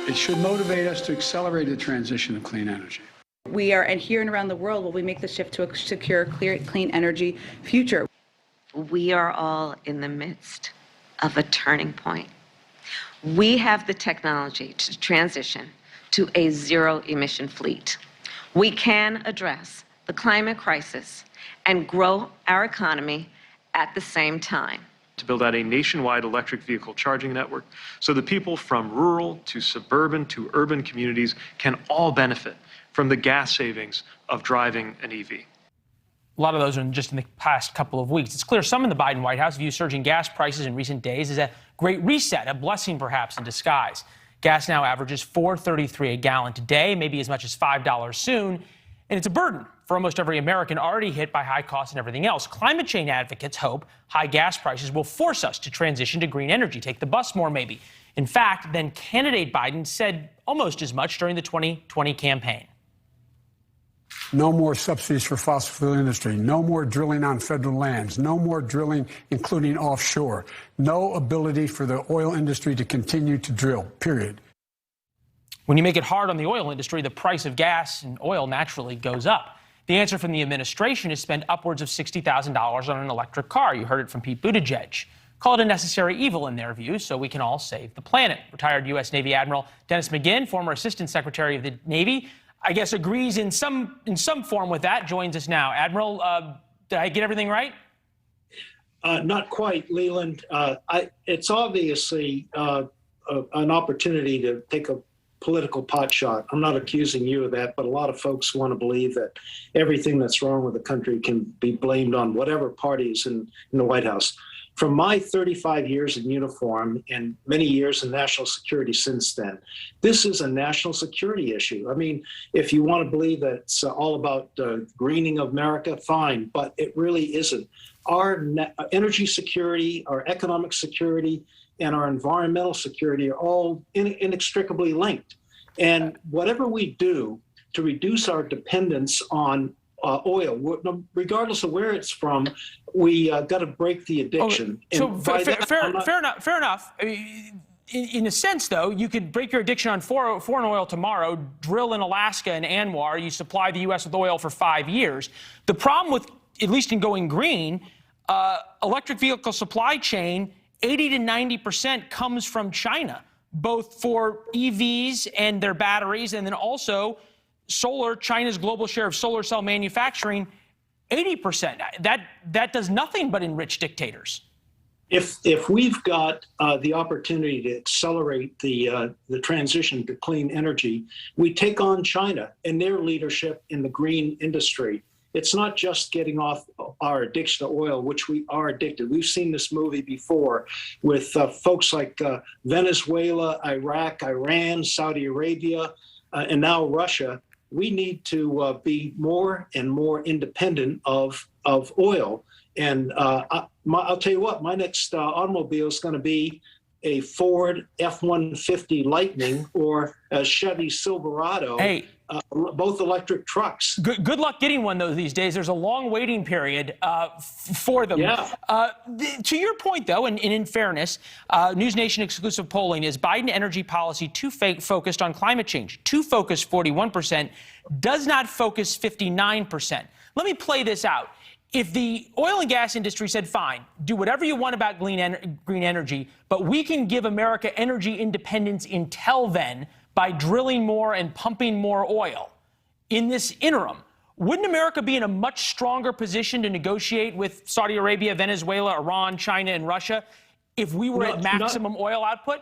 It should motivate us to accelerate the transition to clean energy. We are, and here and around the world, will we make the shift to a secure, clean energy future? We are all in the midst of a turning point. We have the technology to transition to a zero-emission fleet. We can address the climate crisis and grow our economy at the same time. To build out a nationwide electric vehicle charging network so that people from rural to suburban to urban communities can all benefit from the gas savings of driving an EV. A lot of those are just in the past couple of weeks. It's clear some in the Biden White House view surging gas prices in recent days as a great reset, a blessing perhaps in disguise. Gas now averages $4.33 a gallon today, maybe as much as $5 soon. And it's a burden for almost every American already hit by high costs and everything else. Climate change advocates hope high gas prices will force us to transition to green energy, take the bus more maybe. In fact, then candidate Biden said almost as much during the 2020 campaign. No more subsidies for fossil fuel industry. No more drilling on federal lands. No more drilling, including offshore. No ability for the oil industry to continue to drill, period. When you make it hard on the oil industry, the price of gas and oil naturally goes up. The answer from the administration is spend upwards of $60,000 on an electric car. You heard it from Pete Buttigieg. Call it a necessary evil in their view, so we can all save the planet. Retired U.S. Navy Admiral Dennis McGinn, former Assistant Secretary of the Navy, I guess agrees in some form with that, joins us now. Admiral, did I get everything right? Not quite, Leland. It's obviously an opportunity to take a political pot shot. I'm not accusing you of that, but a lot of folks want to believe that everything that's wrong with the country can be blamed on whatever parties in the White House. From my 35 years in uniform and many years in national security since then, this is a national security issue. I mean, if you want to believe that it's all about greening of America, fine, but it really isn't. Our energy security, our economic security, and our environmental security are all inextricably linked. And whatever we do to reduce our dependence on oil, regardless of where it's from, we got to break the addiction. So fair enough. I mean, in a sense, though, you could break your addiction on foreign oil tomorrow, drill in Alaska and Anwar, you supply the U.S. with oil for 5 years. The problem with, at least in going green, electric vehicle supply chain, 80 to 90% comes from China, both for EVs and their batteries, and then also solar. China's global share of solar cell manufacturing, 80%. That does nothing but enrich dictators. If we've got the opportunity to accelerate the transition to clean energy, we take on China and their leadership in the green industry. It's not just getting off our addiction to oil, which we are addicted. We've seen this movie before with folks like Venezuela, Iraq, Iran, Saudi Arabia, and now Russia. We need to be more and more independent of oil. And I'll tell you what, my next automobile is going to be a Ford F-150 Lightning or a Chevy Silverado. Hey. Both electric trucks. Good luck getting one, though, these days. There's a long waiting period for them. Yeah. To your point, though, and in fairness, NewsNation exclusive polling is Biden energy policy too focused on climate change. Too focused, 41%. Does not focus, 59%. Let me play this out. If the oil and gas industry said, fine, do whatever you want about green energy, but we can give America energy independence until then, by drilling more and pumping more oil in this interim, wouldn't America be in a much stronger position to negotiate with Saudi Arabia, Venezuela, Iran, China, and Russia if we were at maximum oil output?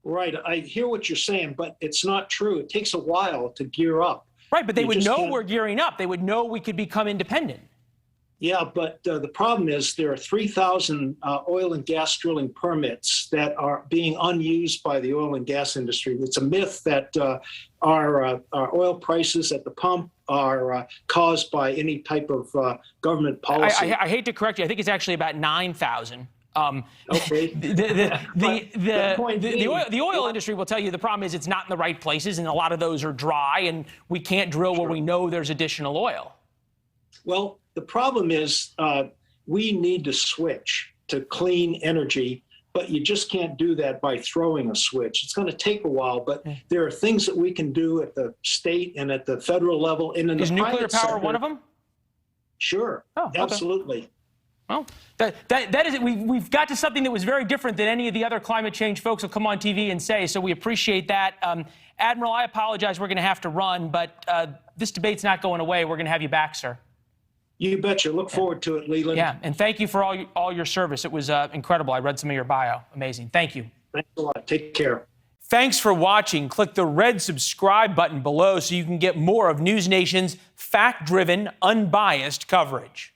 Right. I hear what you're saying, but it's not true. It takes a while to gear up. Right, but they would know we're gearing up. They would know we could become independent. Yeah, but the problem is there are 3,000 oil and gas drilling permits that are being unused by the oil and gas industry. It's a myth that our oil prices at the pump are caused by any type of government policy. I hate to correct you. I think it's actually about 9,000. Okay. The oil industry will tell you the problem is it's not in the right places, and a lot of those are dry, and we can't drill where we know there's additional oil. Well, the problem is we need to switch to clean energy but you just can't do that by throwing a switch. It's going to take a while, but there are things that we can do at the state and at the federal level. And in the Is nuclear private power sector, one of them? Sure, Oh, okay. absolutely. Well, that is it. We've got to something that was very different than any of the other climate change folks will come on TV and say, so we appreciate that. Admiral, I apologize. We're going to have to run, but this debate's not going away. We're going to have you back, sir. You betcha. Look forward to it, Leland. Yeah, and thank you for all your service. It was incredible. I read some of your bio. Amazing. Thank you. Thanks a lot. Take care. Thanks for watching. Click the red subscribe button below so you can get more of NewsNation's fact-driven, unbiased coverage.